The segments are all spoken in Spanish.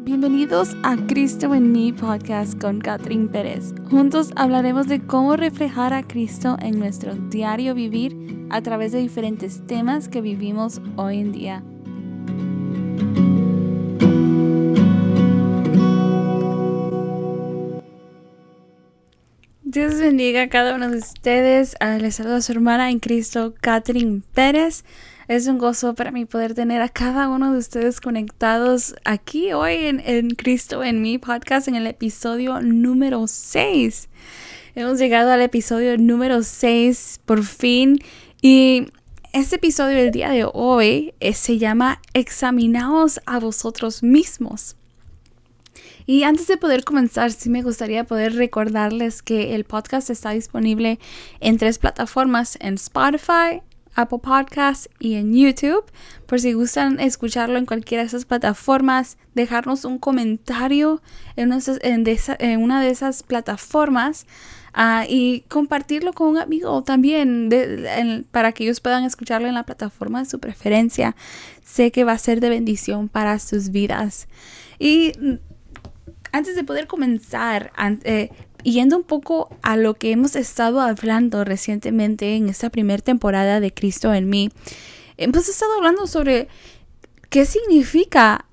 Bienvenidos a Cristo en mí podcast con Catherine Pérez. Juntos hablaremos de cómo reflejar a Cristo en nuestro diario vivir a través de diferentes temas que vivimos hoy en día. Dios bendiga a cada uno de ustedes. Les saluda a su hermana en Cristo, Catherine Pérez. Es un gozo para mí poder tener a cada uno de ustedes conectados aquí hoy en Cristo en mí podcast en el episodio número 6. Hemos llegado al episodio número 6 por fin y este episodio del día de hoy se llama Examinaos a vosotros mismos. Y antes de poder comenzar, sí me gustaría poder recordarles que el podcast está disponible en 3 plataformas, en Spotify, Apple Podcasts y en YouTube. Por si gustan escucharlo en cualquiera de esas plataformas, dejarnos un comentario en una de esas plataformas y compartirlo con un amigo también para que ellos puedan escucharlo en la plataforma de su preferencia. Sé que va a ser de bendición para sus vidas. Y antes de poder comenzar, yendo un poco a lo que hemos estado hablando recientemente en esta primera temporada de Cristo en mí, hemos estado hablando sobre qué significa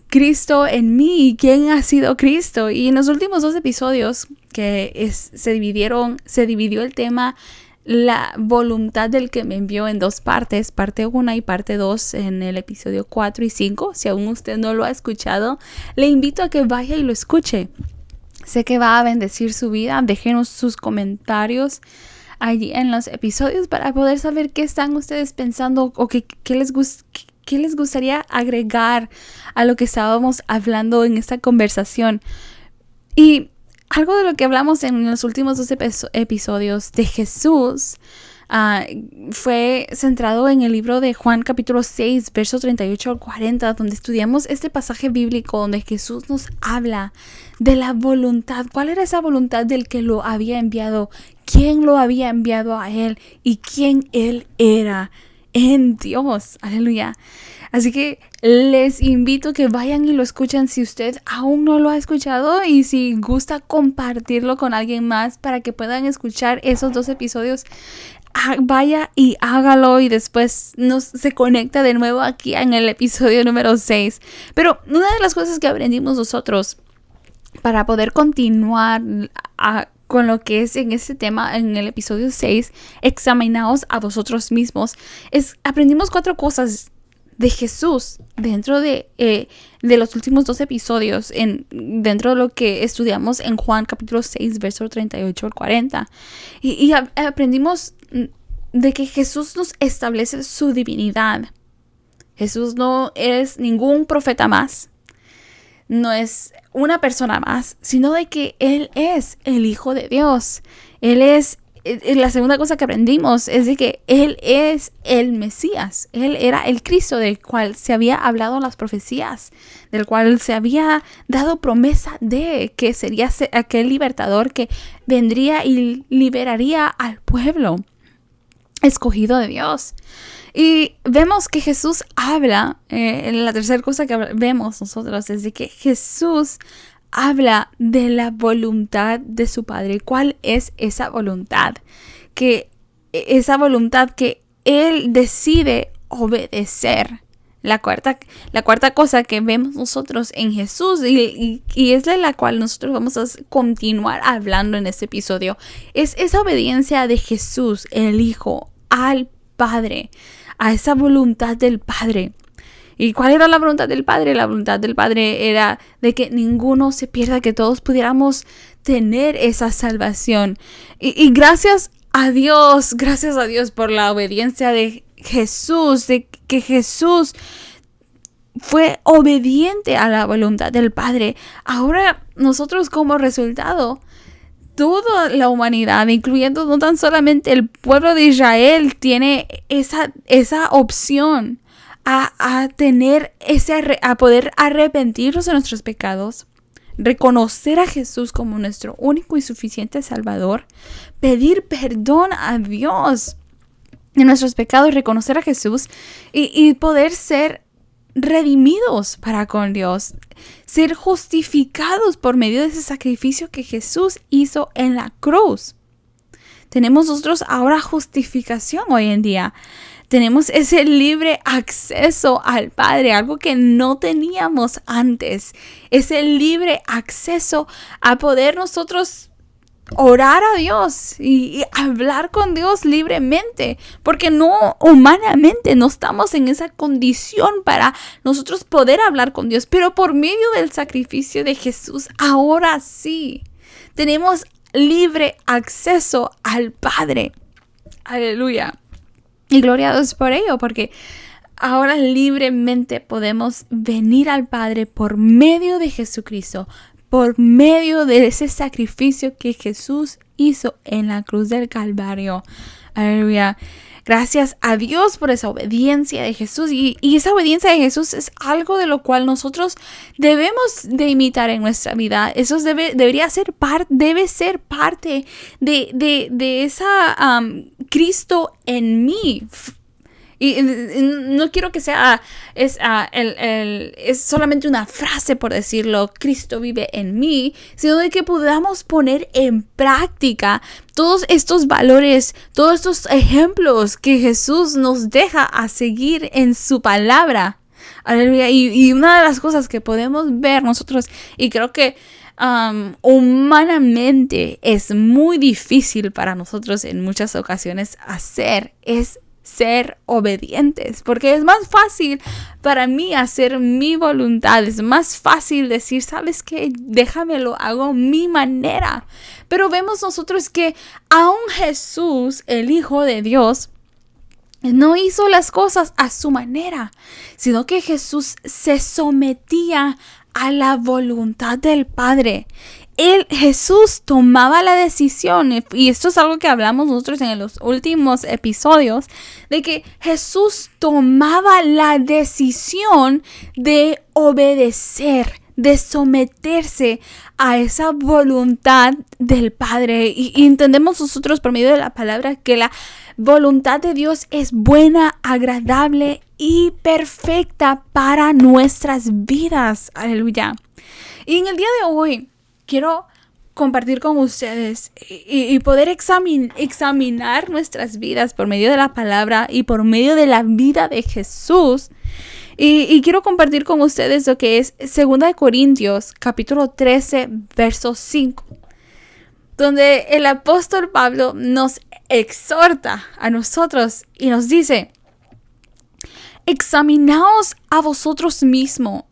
Cristo en mí y quién ha sido Cristo. Y en los últimos 2 episodios se dividió el tema la voluntad del que me envió en 2 partes, parte 1 y parte 2 en el episodio 4 y 5. Si aún usted no lo ha escuchado, le invito a que vaya y lo escuche. Sé que va a bendecir su vida. Déjenos sus comentarios allí en los episodios para poder saber qué están ustedes pensando o qué les gustaría agregar a lo que estábamos hablando en esta conversación. Y algo de lo que hablamos en los últimos 2 episodios de Jesús fue centrado en el libro de Juan capítulo 6, versos 38 al 40, donde estudiamos este pasaje bíblico donde Jesús nos habla de la voluntad. ¿Cuál era esa voluntad del que lo había enviado? ¿Quién lo había enviado a él? ¿Y quién él era en Dios? Aleluya. Así que les invito a que vayan y lo escuchen si usted aún no lo ha escuchado y si gusta compartirlo con alguien más para que puedan escuchar esos 2 episodios. Vaya y hágalo y después se conecta de nuevo aquí en el episodio número 6. Pero una de las cosas que aprendimos nosotros para poder continuar con lo que es en este tema en el episodio 6, examinaos a vosotros mismos, aprendimos 4 cosas de Jesús dentro de los últimos 2 episodios, dentro de lo que estudiamos en Juan capítulo 6, verso 38 al 40. Y aprendimos de que Jesús nos establece su divinidad. Jesús no es ningún profeta más, no es una persona más, sino de que Él es el Hijo de Dios. La segunda cosa que aprendimos es de que Él es el Mesías. Él era el Cristo del cual se había hablado en las profecías, del cual se había dado promesa de que sería aquel libertador que vendría y liberaría al pueblo escogido de Dios. Y vemos que Jesús habla, la tercera cosa que vemos nosotros es de que Jesús habla de la voluntad de su Padre. ¿Cuál es esa voluntad? Esa voluntad que Él decide obedecer. La cuarta cosa que vemos nosotros en Jesús y es de la cual nosotros vamos a continuar hablando en este episodio, es esa obediencia de Jesús, el Hijo, al Padre, a esa voluntad del Padre. ¿Y cuál era la voluntad del Padre? La voluntad del Padre era de que ninguno se pierda, que todos pudiéramos tener esa salvación. Y gracias a Dios por la obediencia de Jesús, de que Jesús fue obediente a la voluntad del Padre. Ahora nosotros como resultado, toda la humanidad, incluyendo no tan solamente el pueblo de Israel, tiene esa opción a poder arrepentirnos de nuestros pecados, reconocer a Jesús como nuestro único y suficiente Salvador, pedir perdón a Dios de nuestros pecados, reconocer a Jesús y poder ser redimidos para con Dios, ser justificados por medio de ese sacrificio que Jesús hizo en la cruz. Tenemos nosotros ahora justificación hoy en día. Tenemos ese libre acceso al Padre, algo que no teníamos antes. Ese libre acceso a poder nosotros orar a Dios y hablar con Dios libremente, porque no humanamente no estamos en esa condición para nosotros poder hablar con Dios, pero por medio del sacrificio de Jesús, ahora sí, tenemos libre acceso al Padre. Aleluya. Y gloria a Dios por ello, porque ahora libremente podemos venir al Padre por medio de Jesucristo, por medio de ese sacrificio que Jesús hizo en la cruz del Calvario. Aleluya. Gracias a Dios por esa obediencia de Jesús. Y esa obediencia de Jesús es algo de lo cual nosotros debemos de imitar en nuestra vida. Eso debe ser parte de esa Cristo en mí. Y no quiero que sea es solamente una frase por decirlo, Cristo vive en mí, sino de que podamos poner en práctica todos estos valores, todos estos ejemplos que Jesús nos deja a seguir en su palabra. Aleluya. Y una de las cosas que podemos ver nosotros, y creo que humanamente es muy difícil para nosotros en muchas ocasiones hacer, es ser obedientes, porque es más fácil para mí hacer mi voluntad, es más fácil decir, ¿sabes qué? Déjamelo, hago mi manera. Pero vemos nosotros que aún Jesús, el Hijo de Dios, no hizo las cosas a su manera, sino que Jesús se sometía a la voluntad del Padre. Jesús tomaba la decisión, y esto es algo que hablamos nosotros en los últimos episodios, de que Jesús tomaba la decisión de obedecer, de someterse a esa voluntad del Padre. Y entendemos nosotros por medio de la palabra que la voluntad de Dios es buena, agradable y perfecta para nuestras vidas. Aleluya. Y en el día de hoy quiero compartir con ustedes y poder examinar nuestras vidas por medio de la palabra y por medio de la vida de Jesús. Y quiero compartir con ustedes lo que es 2 Corintios capítulo 13, verso 5, donde el apóstol Pablo nos exhorta a nosotros y nos dice: examinaos a vosotros mismos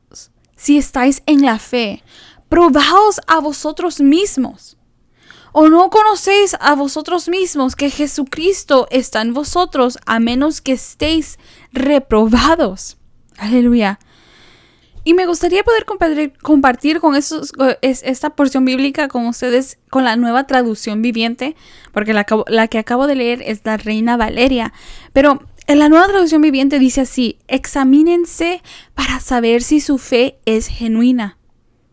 si estáis en la fe. Probaos a vosotros mismos. ¿O no conocéis a vosotros mismos que Jesucristo está en vosotros, a menos que estéis reprobados? Aleluya. Y me gustaría poder compartir con esta porción bíblica con ustedes con la Nueva Traducción Viviente, porque la que acabo de leer es la Reina Valeria. Pero en la Nueva Traducción Viviente dice así: examínense para saber si su fe es genuina.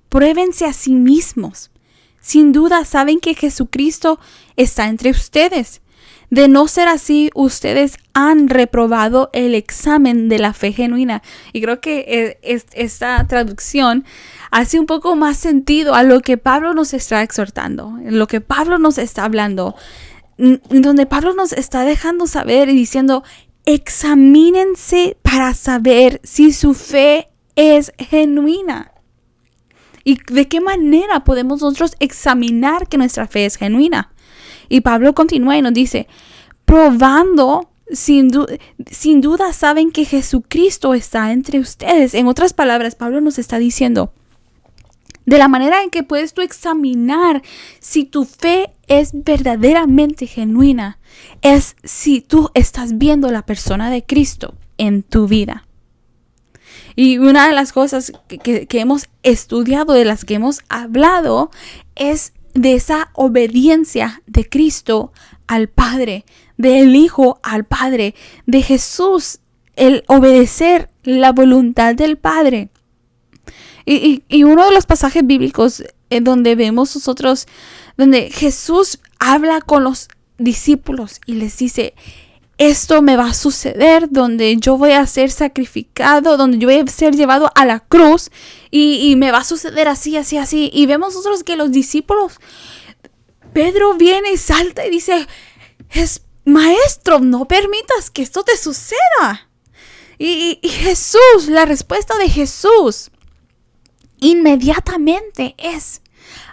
Pruébense a sí mismos. Sin duda saben que Jesucristo está entre ustedes. De no ser así, ustedes han reprobado el examen de la fe genuina. Y creo que esta traducción hace un poco más sentido a lo que Pablo nos está exhortando, lo que Pablo nos está hablando, donde Pablo nos está dejando saber y diciendo: examínense para saber si su fe es genuina. ¿Y de qué manera podemos nosotros examinar que nuestra fe es genuina? Y Pablo continúa y nos dice: probando, sin duda saben que Jesucristo está entre ustedes. En otras palabras, Pablo nos está diciendo, de la manera en que puedes tú examinar si tu fe es verdaderamente genuina, es si tú estás viendo la persona de Cristo en tu vida. Y una de las cosas que hemos estudiado, de las que hemos hablado, es de esa obediencia de Cristo al Padre, del Hijo al Padre, de Jesús, el obedecer la voluntad del Padre. Y uno de los pasajes bíblicos en donde vemos nosotros, donde Jesús habla con los discípulos y les dice: esto me va a suceder, donde yo voy a ser sacrificado, donde yo voy a ser llevado a la cruz y me va a suceder así, así, así. Y vemos nosotros que los discípulos, Pedro viene y salta y dice, Maestro, no permitas que esto te suceda. Y Jesús, la respuesta de Jesús inmediatamente es,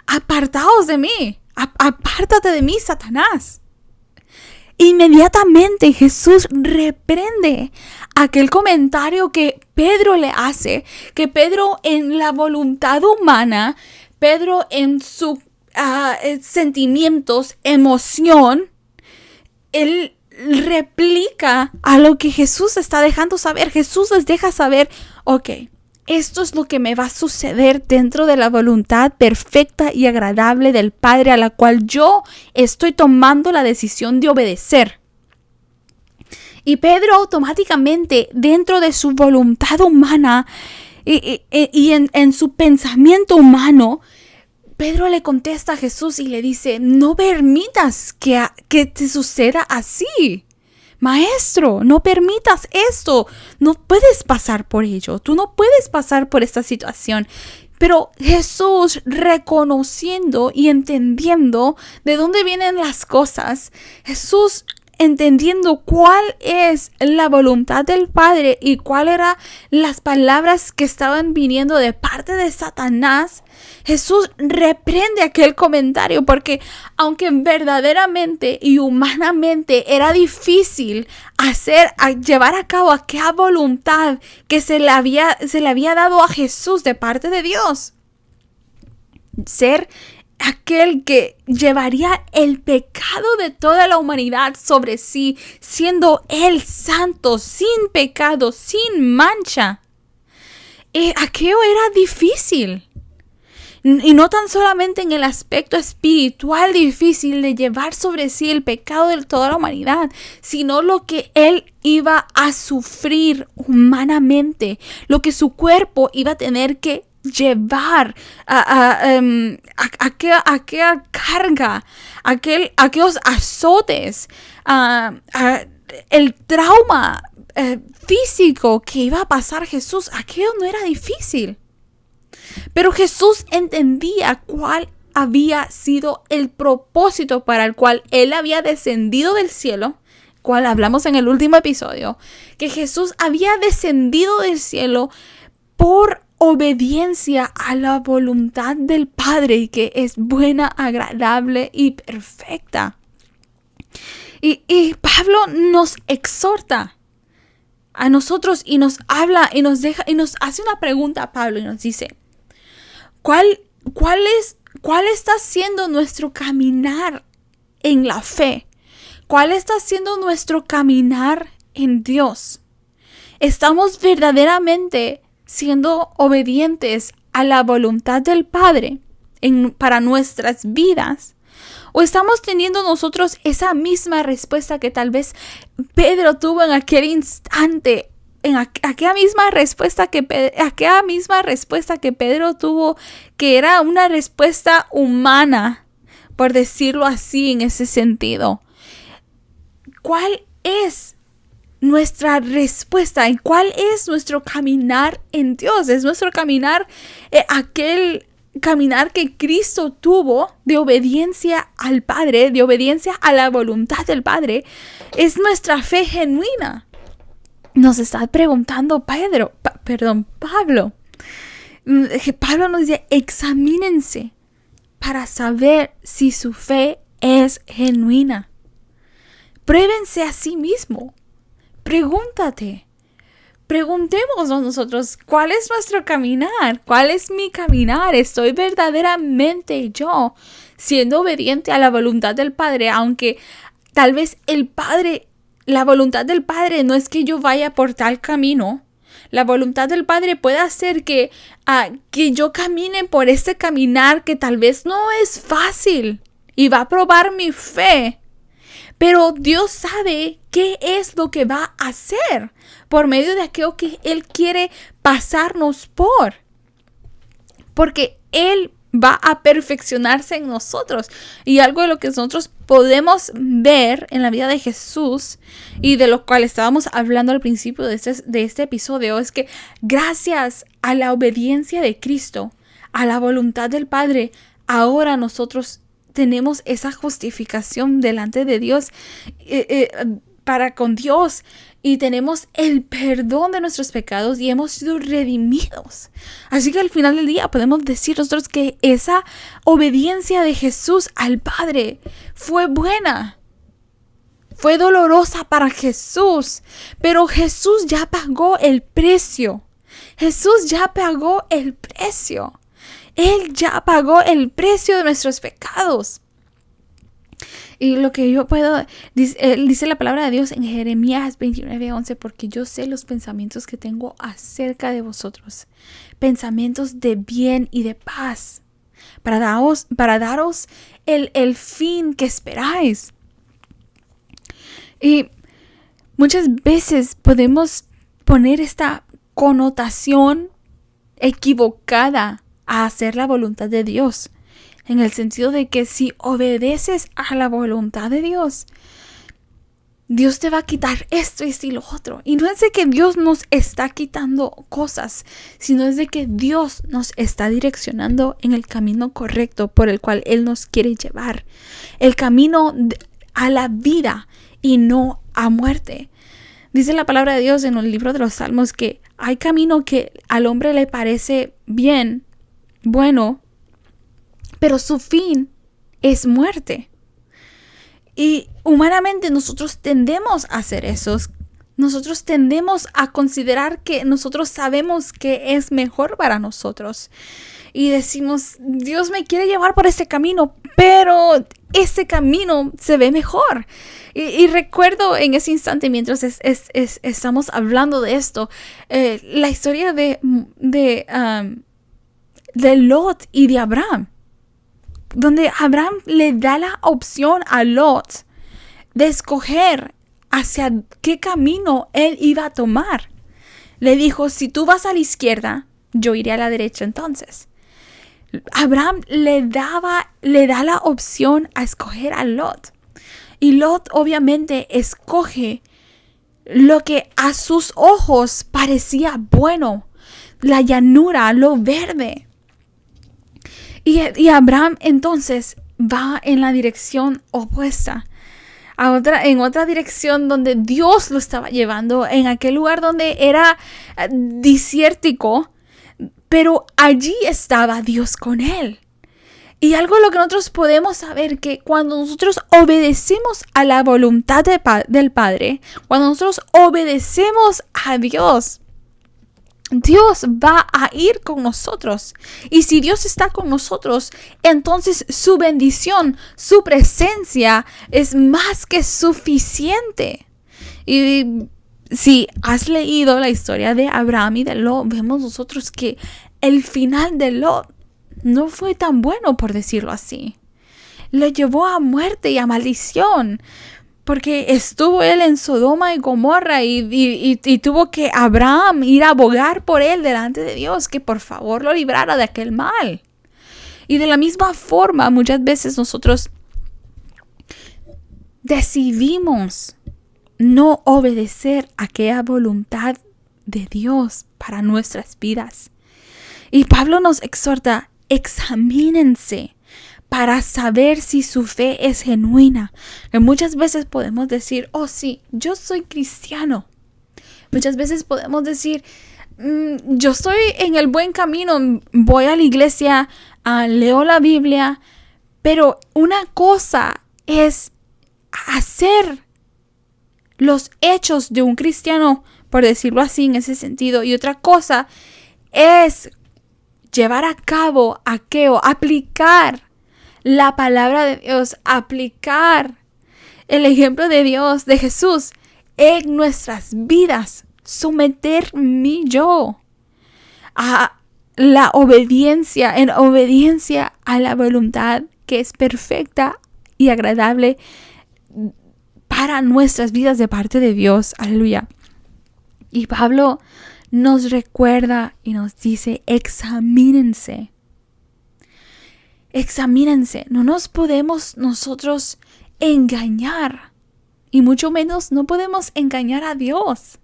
apartaos de mí, apártate de mí, Satanás. Inmediatamente Jesús reprende aquel comentario que Pedro le hace, que Pedro en la voluntad humana, Pedro en sus sentimientos, emoción, él replica a lo que Jesús está dejando saber. Jesús les deja saber, ok, esto es lo que me va a suceder dentro de la voluntad perfecta y agradable del Padre, a la cual yo estoy tomando la decisión de obedecer. Y Pedro automáticamente, dentro de su voluntad humana y en su pensamiento humano, Pedro le contesta a Jesús y le dice, no permitas que te suceda así. Maestro, no permitas esto. No puedes pasar por ello. Tú no puedes pasar por esta situación. Pero Jesús, reconociendo y entendiendo de dónde vienen las cosas, Jesús entendiendo cuál es la voluntad del Padre y cuáles eran las palabras que estaban viniendo de parte de Satanás, Jesús reprende aquel comentario, porque aunque verdaderamente y humanamente era difícil llevar a cabo aquella voluntad que se le había dado a Jesús de parte de Dios, ser aquel que llevaría el pecado de toda la humanidad sobre sí, siendo Él santo, sin pecado, sin mancha. Aquello era difícil. Y no tan solamente en el aspecto espiritual difícil de llevar sobre sí el pecado de toda la humanidad, sino lo que Él iba a sufrir humanamente, lo que su cuerpo iba a tener que llevar, aquella carga, aquellos azotes, el trauma físico que iba a pasar Jesús. Aquello no era difícil. Pero Jesús entendía cuál había sido el propósito para el cual Él había descendido del cielo, cual hablamos en el último episodio, que Jesús había descendido del cielo por obediencia a la voluntad del Padre, y que es buena, agradable y perfecta. Y Pablo nos exhorta a nosotros y nos habla y nos hace una pregunta a Pablo y nos dice, ¿cuál está siendo nuestro caminar en la fe? ¿Cuál está siendo nuestro caminar en Dios? ¿Estamos verdaderamente siendo obedientes a la voluntad del Padre para nuestras vidas? ¿O estamos teniendo nosotros esa misma respuesta que tal vez Pedro tuvo en aquel instante? En aquella misma respuesta que Pedro tuvo, que era una respuesta humana, por decirlo así, en ese sentido. ¿Cuál es nuestra respuesta? ¿Y cuál es nuestro caminar en Dios? ¿Es nuestro caminar aquel caminar que Cristo tuvo de obediencia al Padre, de obediencia a la voluntad del Padre? ¿Es nuestra fe genuina? Nos está preguntando Pablo. Pablo nos dice, examínense para saber si su fe es genuina. Pruébense a sí mismo. Pregúntate. Preguntémonos nosotros, ¿cuál es nuestro caminar? ¿Cuál es mi caminar? ¿Estoy verdaderamente yo siendo obediente a la voluntad del Padre? Aunque tal vez la voluntad del Padre no es que yo vaya por tal camino. La voluntad del Padre puede hacer que yo camine por este caminar que tal vez no es fácil y va a probar mi fe. Pero Dios sabe qué es lo que va a hacer por medio de aquello que Él quiere pasarnos por. Porque Él va a perfeccionarse en nosotros. Y algo de lo que nosotros podemos ver en la vida de Jesús y de lo cual estábamos hablando al principio de este episodio es que gracias a la obediencia de Cristo, a la voluntad del Padre, ahora nosotros tenemos esa justificación delante de Dios para con Dios, y tenemos el perdón de nuestros pecados y hemos sido redimidos. Así que al final del día podemos decir nosotros que esa obediencia de Jesús al Padre fue buena, fue dolorosa para Jesús, pero Jesús ya pagó el precio. Jesús ya pagó el precio. Él ya pagó el precio de nuestros pecados. Y lo que yo puedo, dice la palabra de Dios en Jeremías 29:11, porque yo sé los pensamientos que tengo acerca de vosotros, pensamientos de bien y de paz, para daros el fin que esperáis. Y muchas veces podemos poner esta connotación equivocada a hacer la voluntad de Dios. En el sentido de que si obedeces a la voluntad de Dios, Dios te va a quitar esto y lo otro. Y no es de que Dios nos está quitando cosas, sino es de que Dios nos está direccionando en el camino correcto por el cual Él nos quiere llevar. El camino a la vida y no a muerte. Dice la palabra de Dios en el libro de los Salmos que hay camino que al hombre le parece bien, bueno, pero su fin es muerte. Y humanamente nosotros tendemos a hacer eso. Nosotros tendemos a considerar que nosotros sabemos que es mejor para nosotros. Y decimos, Dios me quiere llevar por este camino, pero ese camino se ve mejor. Y recuerdo en ese instante, mientras estamos hablando de esto, la historia de Lot y de Abraham, donde Abraham le da la opción a Lot de escoger hacia qué camino él iba a tomar. Le dijo, si tú vas a la izquierda, yo iré a la derecha entonces. Abraham le da la opción a escoger a Lot. Y Lot obviamente escoge lo que a sus ojos parecía bueno, la llanura, lo verde. Y Abraham entonces va en la dirección opuesta, en otra dirección donde Dios lo estaba llevando, en aquel lugar donde era desértico, pero allí estaba Dios con él. Y algo lo que nosotros podemos saber, que cuando nosotros obedecemos a la voluntad del Padre, cuando nosotros obedecemos a Dios, Dios va a ir con nosotros. Y si Dios está con nosotros, entonces su bendición, su presencia es más que suficiente. Y si has leído la historia de Abraham y de Lot, vemos nosotros que el final de Lot no fue tan bueno, por decirlo así. Lo llevó a muerte y a maldición. Porque estuvo él en Sodoma y Gomorra y tuvo que Abraham ir a abogar por él delante de Dios, que por favor lo librara de aquel mal. Y de la misma forma, muchas veces nosotros decidimos no obedecer a aquella voluntad de Dios para nuestras vidas. Y Pablo nos exhorta, examínense para saber si su fe es genuina. Que muchas veces podemos decir, oh sí, yo soy cristiano. Muchas veces podemos decir, yo estoy en el buen camino, voy a la iglesia, leo la Biblia. Pero una cosa es hacer los hechos de un cristiano, por decirlo así, en ese sentido. Y otra cosa es llevar a cabo aquello, aplicar la palabra de Dios, aplicar el ejemplo de Dios, de Jesús, en nuestras vidas. Someter mi yo a la obediencia, en obediencia a la voluntad que es perfecta y agradable para nuestras vidas de parte de Dios. Aleluya. Y Pablo nos recuerda y nos dice, examínense. Examínense, no nos podemos nosotros engañar. Y mucho menos no podemos engañar a Dios.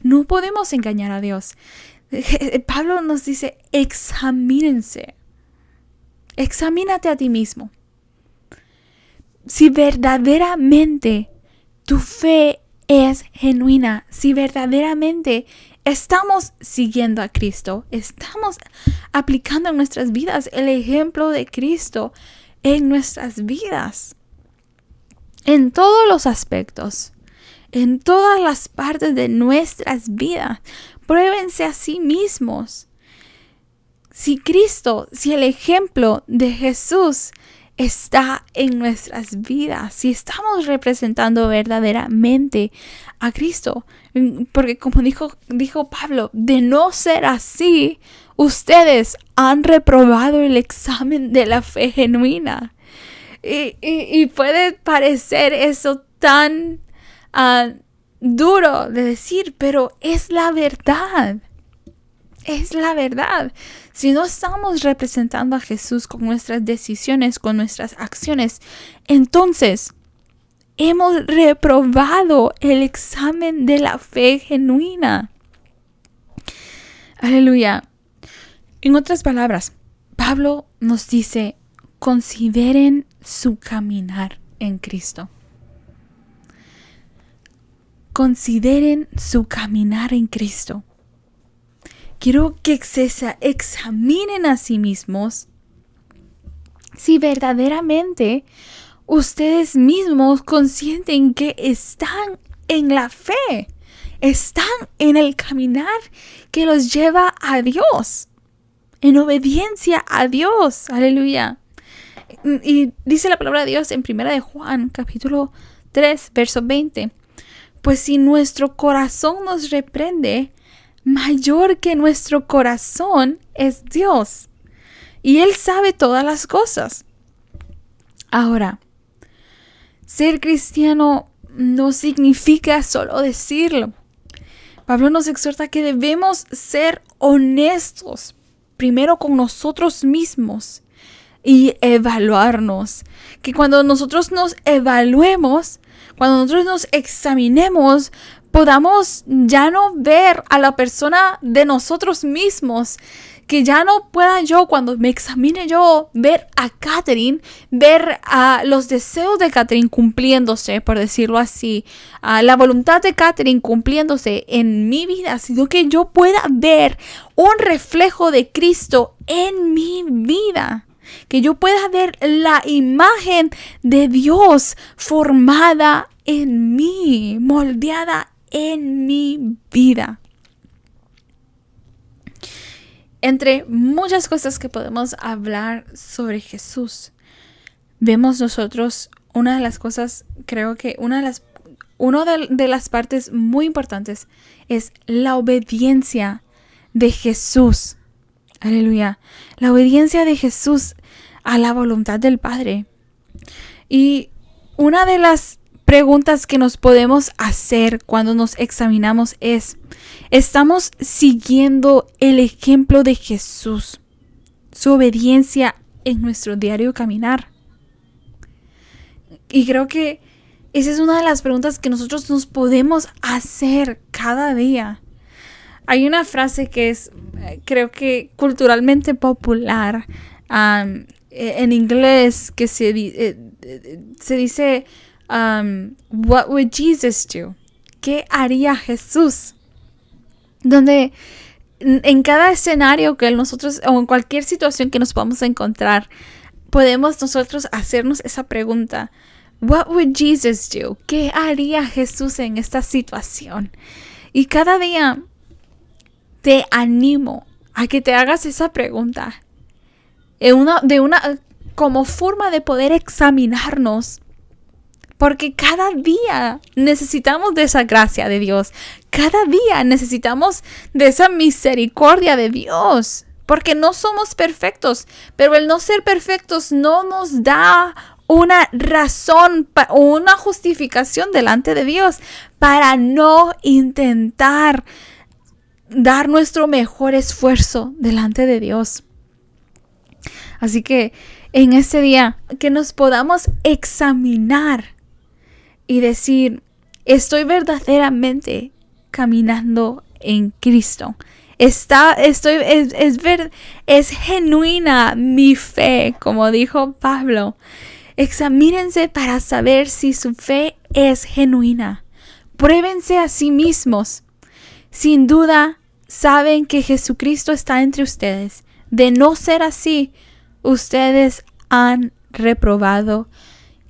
No podemos engañar a Dios. Pablo nos dice, examínense. Examínate a ti mismo. Si verdaderamente tu fe es genuina, si verdaderamente estamos siguiendo a Cristo, estamos aplicando en nuestras vidas el ejemplo de Cristo en nuestras vidas, en todos los aspectos, en todas las partes de nuestras vidas. Pruébense a sí mismos. Si Cristo, si el ejemplo de Jesús está en nuestras vidas, si estamos representando verdaderamente a Cristo, porque como dijo Pablo, de no ser así, ustedes han reprobado el examen de la fe genuina. Y puede parecer eso tan duro de decir, pero es la verdad. Es la verdad. Si no estamos representando a Jesús con nuestras decisiones, con nuestras acciones, entonces hemos reprobado el examen de la fe genuina. Aleluya. En otras palabras, Pablo nos dice, consideren su caminar en Cristo. Consideren su caminar en Cristo. Quiero que se examinen a sí mismos si verdaderamente ustedes mismos consienten que están en la fe, están en el caminar que los lleva a Dios, en obediencia a Dios. Aleluya. Y dice la palabra de Dios en 1 de Juan, capítulo 3, verso 20. Pues si nuestro corazón nos reprende, mayor que nuestro corazón es Dios. Y Él sabe todas las cosas. Ahora, ser cristiano no significa solo decirlo. Pablo nos exhorta que debemos ser honestos, primero con nosotros mismos y evaluarnos. Que cuando nosotros nos evaluemos, cuando nosotros nos examinemos, podamos ya no ver a la persona de nosotros mismos, que ya no pueda yo, cuando me examine yo, ver a Catherine, ver a los deseos de Catherine cumpliéndose, por decirlo así, a la voluntad de Catherine cumpliéndose en mi vida, sino que yo pueda ver un reflejo de Cristo en mi vida. Que yo pueda ver la imagen de Dios formada en mí, moldeada en mi vida. Entre muchas cosas que podemos hablar sobre Jesús, vemos nosotros una de las cosas, creo que una de las partes muy importantes es la obediencia de Jesús. Aleluya. La obediencia de Jesús a la voluntad del Padre. Y una de las preguntas que nos podemos hacer cuando nos examinamos es, ¿estamos siguiendo el ejemplo de Jesús, su obediencia en nuestro diario caminar? Y creo que esa es una de las preguntas que nosotros nos podemos hacer cada día. Hay una frase que es, creo que culturalmente popular en inglés, que se dice, what would Jesus do? ¿Qué haría Jesús? Donde en cada escenario que nosotros, o en cualquier situación que nos podamos encontrar, podemos nosotros hacernos esa pregunta. What would Jesus do? ¿Qué haría Jesús en esta situación? Y cada día te animo a que te hagas esa pregunta como forma de poder examinarnos, porque cada día necesitamos de esa gracia de Dios, cada día necesitamos de esa misericordia de Dios, porque no somos perfectos, pero el no ser perfectos no nos da una razón o una justificación delante de Dios para no intentar dar nuestro mejor esfuerzo delante de Dios. Así que en este día, que nos podamos examinar y decir, estoy verdaderamente caminando en Cristo. Es genuina mi fe, como dijo Pablo. Examínense para saber si su fe es genuina. Pruébense a sí mismos. Sin duda, saben que Jesucristo está entre ustedes. De no ser así, ustedes han reprobado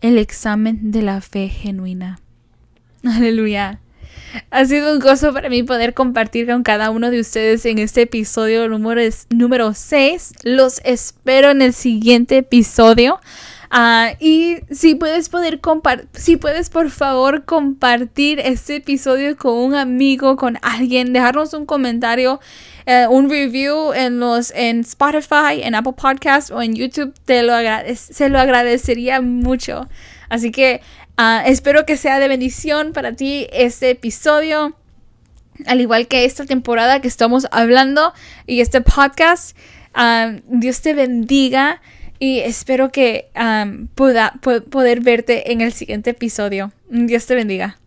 el examen de la fe genuina. Aleluya. Ha sido un gozo para mí poder compartir con cada uno de ustedes en este episodio número 6. Los espero en el siguiente episodio. Y si puedes por favor compartir este episodio con un amigo, con alguien, dejarnos un comentario, un review en Spotify, en Apple Podcasts o en YouTube, se lo agradecería mucho. Así que espero que sea de bendición para ti este episodio, al igual que esta temporada que estamos hablando y este podcast. Dios te bendiga y espero que pueda poder verte en el siguiente episodio. Dios te bendiga.